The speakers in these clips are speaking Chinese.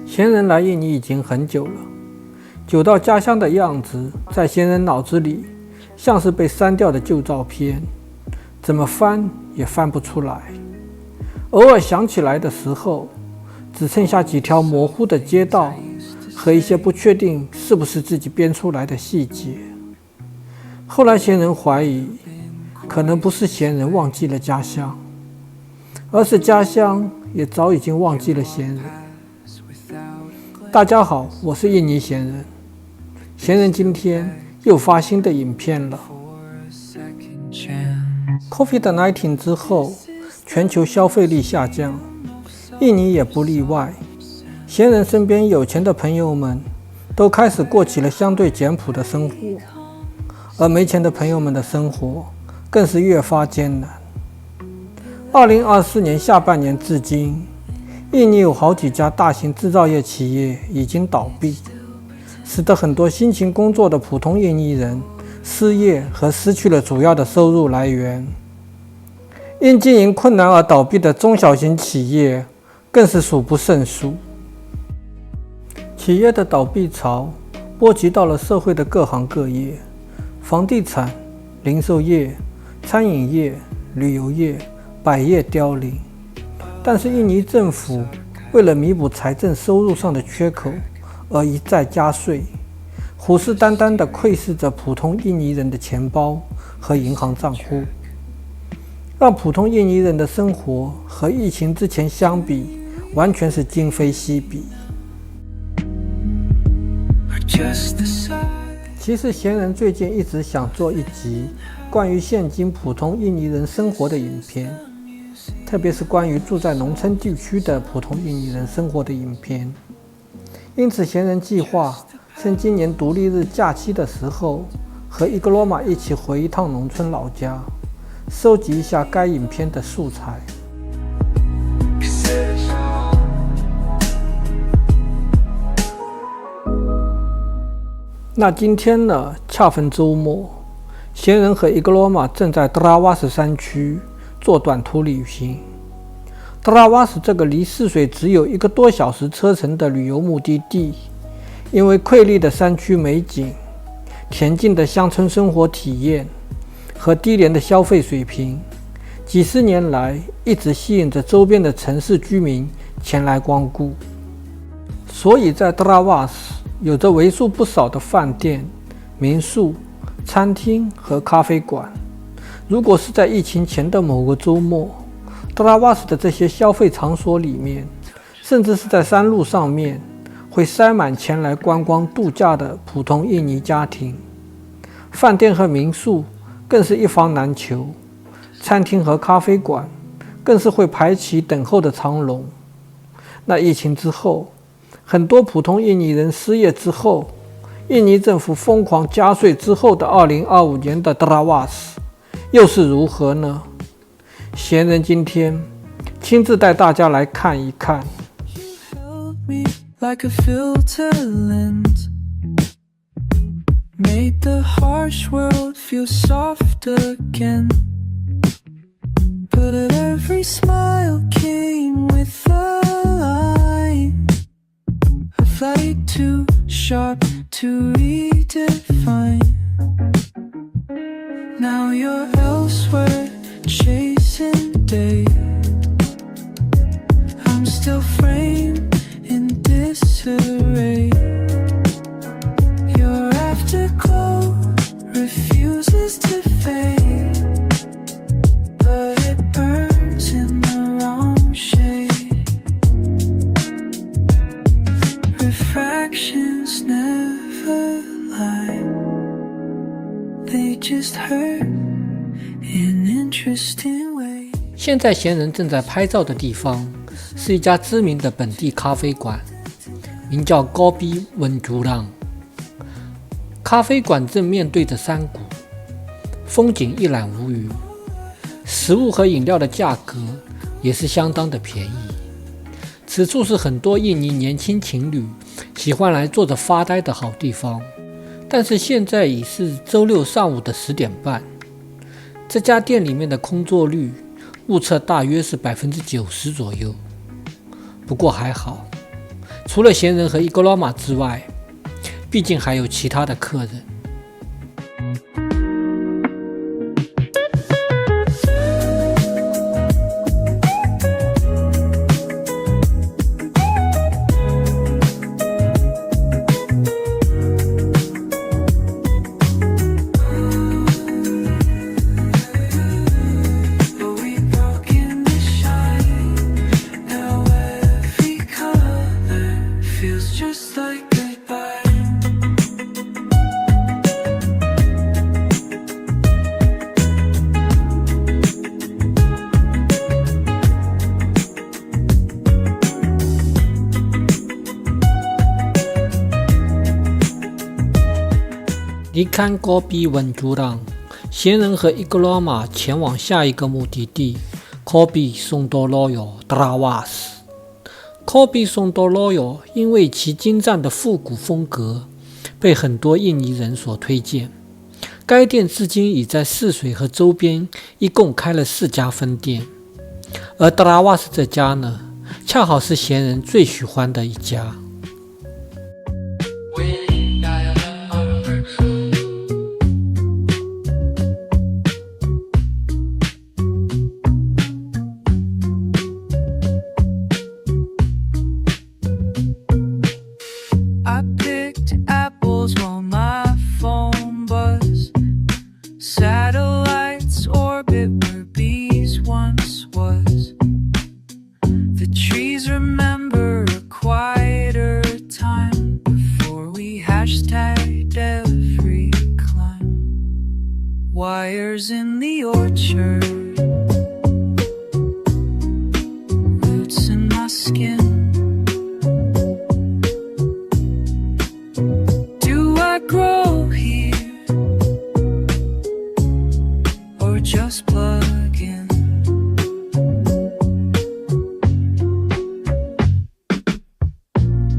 闲人来印尼已经很久了，久到家乡的样子在闲人脑子里像是被删掉的旧照片，怎么翻也翻不出来。偶尔想起来的时候，只剩下几条模糊的街道和一些不确定是不是自己编出来的细节。后来闲人怀疑，可能不是闲人忘记了家乡，而是家乡也早已经忘记了闲人。大家好，我是印尼闲人。闲人今天又发新的影片了。COVID-19 之后，全球消费力下降，印尼也不例外。闲人身边有钱的朋友们都开始过起了相对简朴的生活，而没钱的朋友们的生活更是越发艰难。2024年下半年至今，印尼有好几家大型制造业企业已经倒闭，使得很多辛勤工作的普通印尼人失业和失去了主要的收入来源。因经营困难而倒闭的中小型企业更是数不胜数。企业的倒闭潮波及到了社会的各行各业，房地产、零售业、餐饮业、旅游业百业凋零。但是印尼政府为了弥补财政收入上的缺口而一再加税，虎视眈眈地窥视着普通印尼人的钱包和银行账户，让普通印尼人的生活和疫情之前相比完全是今非昔比。其实闲人最近一直想做一集关于现今普通印尼人生活的影片，特别是关于住在农村地区的普通印尼人生活的影片。因此闲人计划趁今年独立日假期的时候，和伊格罗玛一起回一趟农村老家，收集一下该影片的素材。那今天呢，恰逢周末，闲人和伊格罗玛正在德拉瓦什山区做短途旅行。德拉瓦什这个离泗水只有1个多小时车程的旅游目的地，因为瑰丽的山区美景、恬静的乡村生活体验和低廉的消费水平，几十年来一直吸引着周边的城市居民前来光顾。所以在德拉瓦什有着为数不少的饭店、民宿、餐厅和咖啡馆。如果是在疫情前的某个周末，德拉瓦什的这些消费场所里面，甚至是在山路上面，会塞满前来观光度假的普通印尼家庭。饭店和民宿更是一房难求，餐厅和咖啡馆更是会排起等候的长龙。那疫情之后，很多普通印尼人失业之后，印尼政府疯狂加税之后的2025年的德拉瓦什又是如何呢？闲人今天亲自带大家来看一看。Made the harsh world feel soft again, but every smile came with a line, a flight too sharp to redefine. Now you're elsewhere, chasing day. I'm still framed in disarray.Your afterglow refuses to fade, but it burns in the wrong shade. Refractions never lie, they just hurt in interesting ways. 现在闲人正在拍照的地方是一家知名的本地咖啡馆，名叫高比文竹浪。咖啡馆正面对着山谷，风景一览无余，食物和饮料的价格也是相当的便宜。此处是很多印尼年轻情侣喜欢来坐着发呆的好地方。但是现在已是周六上午的10点半，这家店里面的空座率误测大约是90%左右。不过还好，除了闲人和伊格罗玛之外，毕竟还有其他的客人。离开戈壁文珠浪，闲人和伊格罗玛前往下一个目的地科比松多罗尤德拉瓦斯。科比松多罗尤因为其精湛的复古风格，被很多印尼人所推荐。该店至今已在泗水和周边一共开了4家分店，而德拉瓦斯这家呢，恰好是闲人最喜欢的一家。Wires in the orchard, roots in my skin. Do I grow here or just plug in?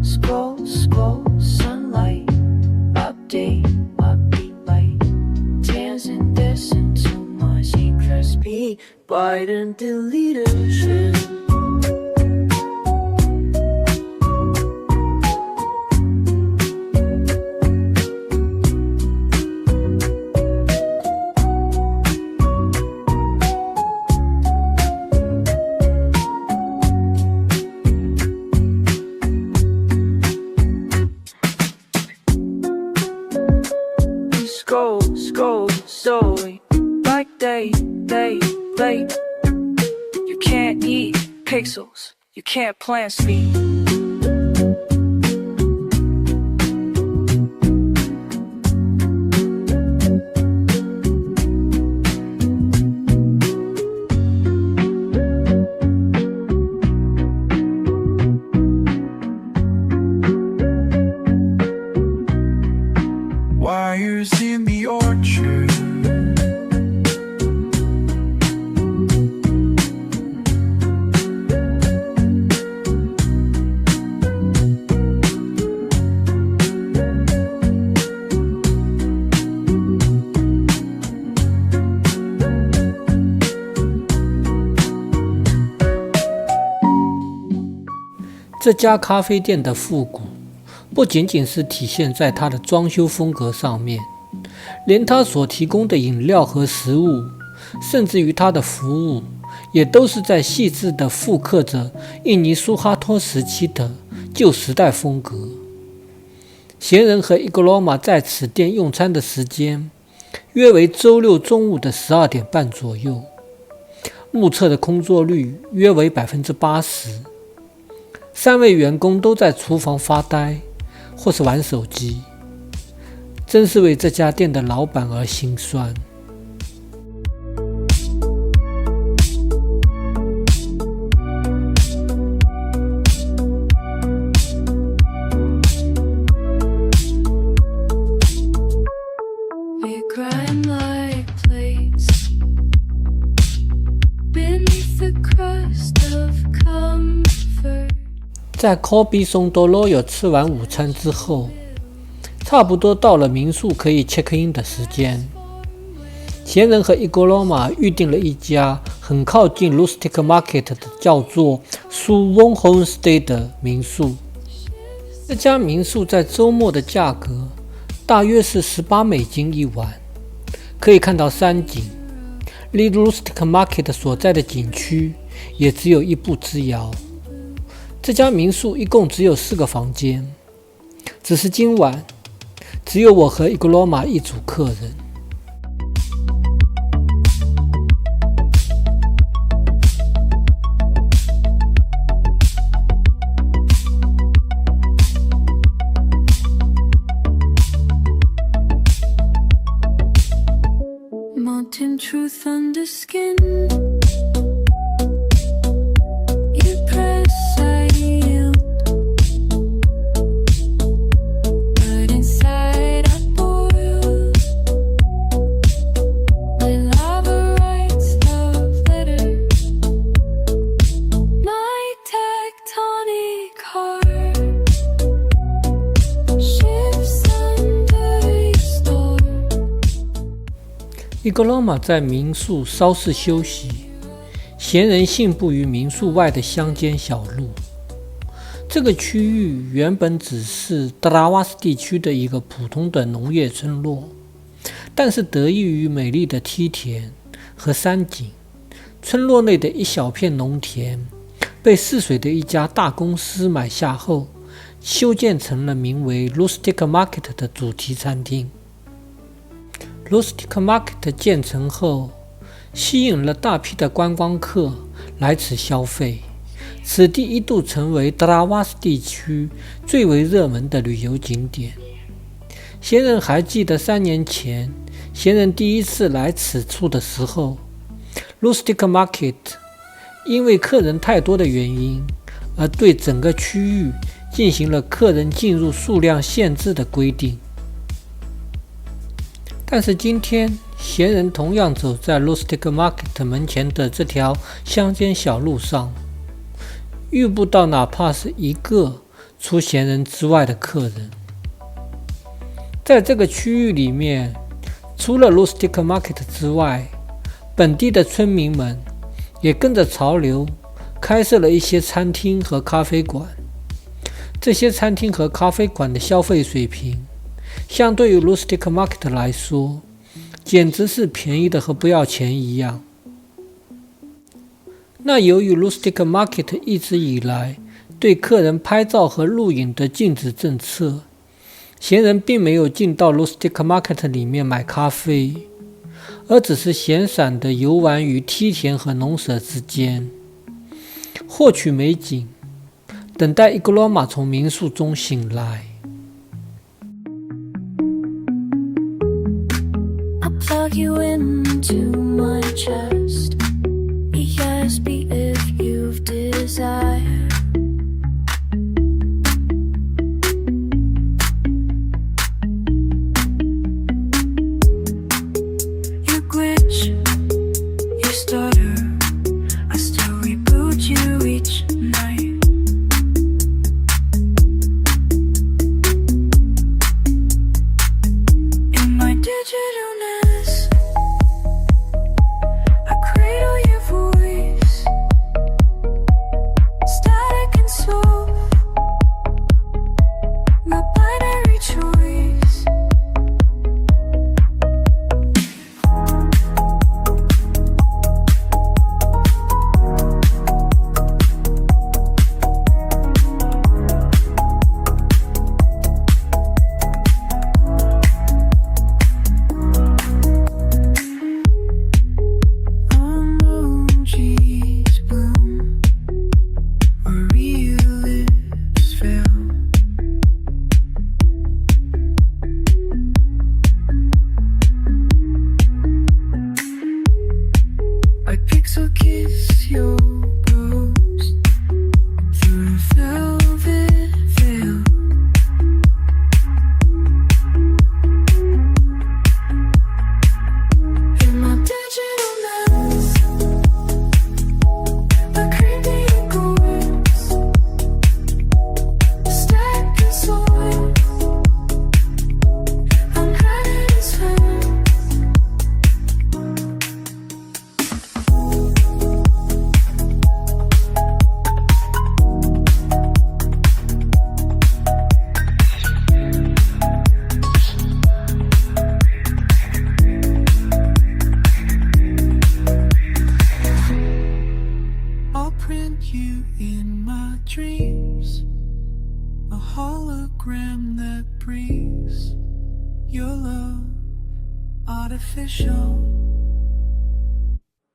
Scroll, scroll, sunlight, update. Biden deletion. Scroll, scroll, slowly, like they late. You can't eat pixels, you can't plant speed. Wires in the orchard,这家咖啡店的复古，不仅仅是体现在它的装修风格上面，连它所提供的饮料和食物，甚至于它的服务，也都是在细致地复刻着印尼苏哈托时期的旧时代风格。闲人和伊格罗玛在此店用餐的时间，约为周六中午的12点半左右，目测的空座率约为 80%。3位员工都在厨房发呆或是玩手机，真是为这家店的老板而心酸。在科比松多罗有吃完午餐之后，差不多到了民宿可以 check in 的时间。闲人和伊格罗玛预定了一家很靠近 Rustic Market 的叫做 Suwon Homestay 的民宿。这家民宿在周末的价格大约是$18一晚，可以看到山景，离 Rustic Market 所在的景区也只有一步之遥。这家民宿一共只有4个房间，只是今晚只有我和Igloma一组客人。Mountain truth under skin. You press, I yield. But inside I boil. My lava writes love letter. My tectonic heart shifts under a storm. Igloma 在民宿稍事休息，闲人信步于民宿外的乡间小路。这个区域原本只是德拉瓦斯地区的一个普通的农业村落，但是得益于美丽的梯田和山景，村落内的一小片农田被泗水的一家大公司买下后，修建成了名为 Rustic Market 的主题餐厅。Rustic Market 建成后，吸引了大批的观光客来此消费，此地一度成为德拉瓦斯地区最为热门的旅游景点。闲人还记得3年前，闲人第一次来此处的时候， Rustic Market 因为客人太多的原因，而对整个区域进行了客人进入数量限制的规定。但是今天，闲人同样走在 Rustic Market 门前的这条乡间小路上，遇不到哪怕是一个除闲人之外的客人。在这个区域里面，除了 Rustic Market 之外，本地的村民们也跟着潮流开设了一些餐厅和咖啡馆。这些餐厅和咖啡馆的消费水平相对于 Rustic Market 来说，简直是便宜的和不要钱一样。那由于 Rustic Market 一直以来对客人拍照和录影的禁止政策，闲人并没有进到 Rustic Market 里面买咖啡，而只是闲散地游玩于梯田和农舍之间，获取美景，等待Igloma从民宿中醒来。Plug you into my chest. ESP if you've desire. You glitch, you stutter. I still reboot you each night. In my digitalness, I cradle your voice. dreams, a hologram that breathes your love, artificial.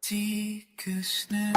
티크스네.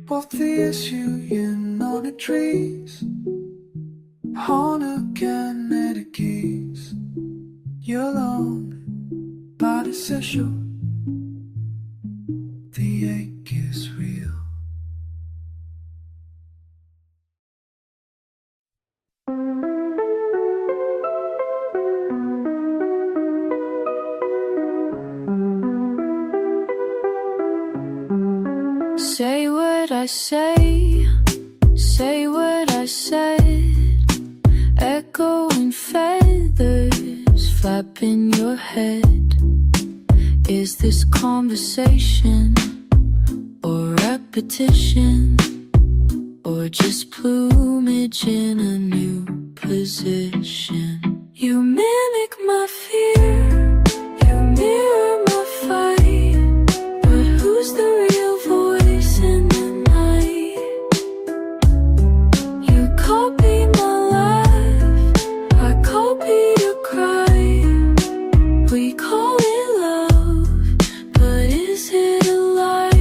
Both the SUN on the trees, Hanukkah keys. You're alone, but essential. The ache is real. Say what I say what I said. Echoing feathers flap in your head. Is this conversation or repetition, or just plumage in a new position? You mimic my fear, you mirror my fight, but who's the real voice in the night? You copy my laugh, I copy your cry. We call it love, but is it a lie?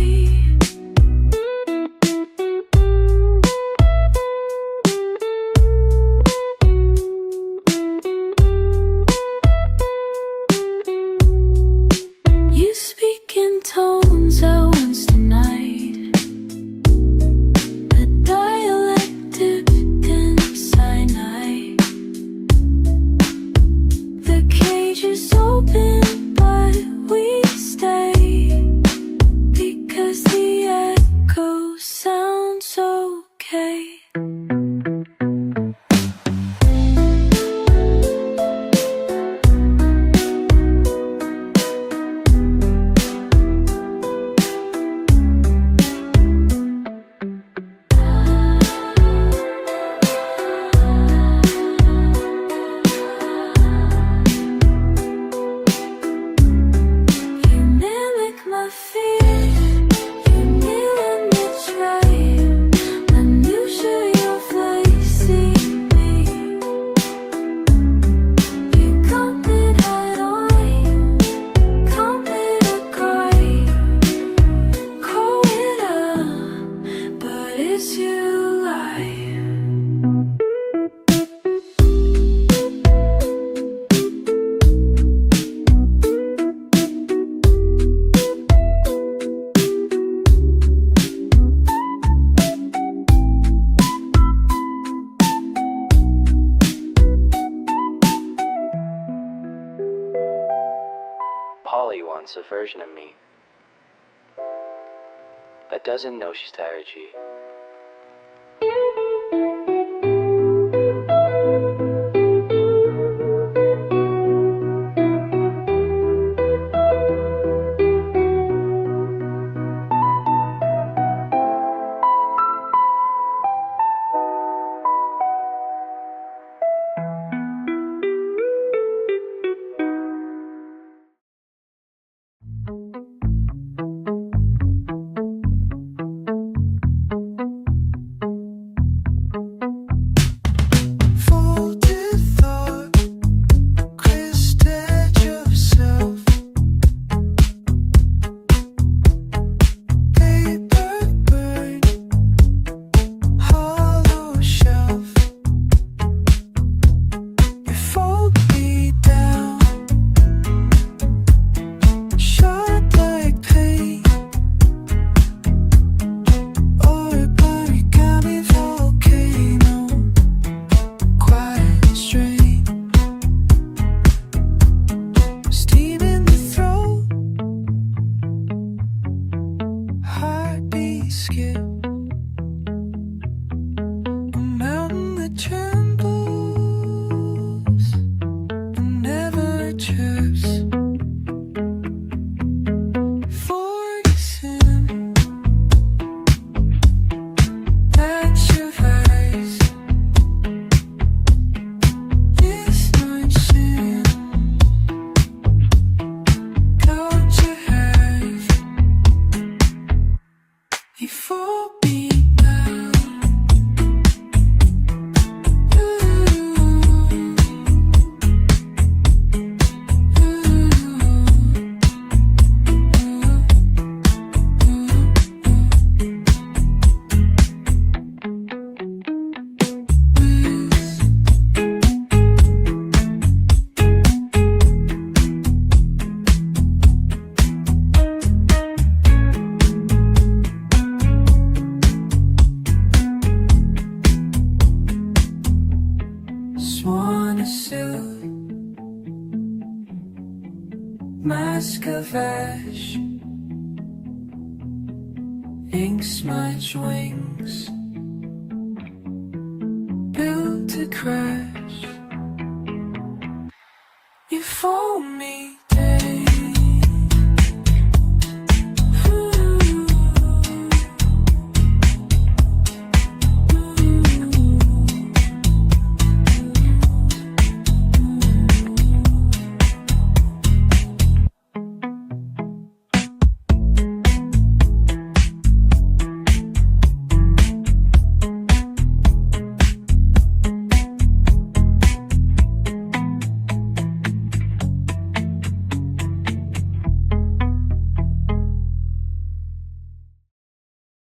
You speak in tones I once denied, a dialect dipped in cyanide. The cage is open, but we stay because the echo sounds okay. You mimic my fear, you mirror me try. Minutia your voice in me. You come it head on, come it a cry. Call it up, but it's you lie. Polly wants a version of me that doesn't know she's tired. G. mask of ash. Ink smudge wings built to crash. You fool me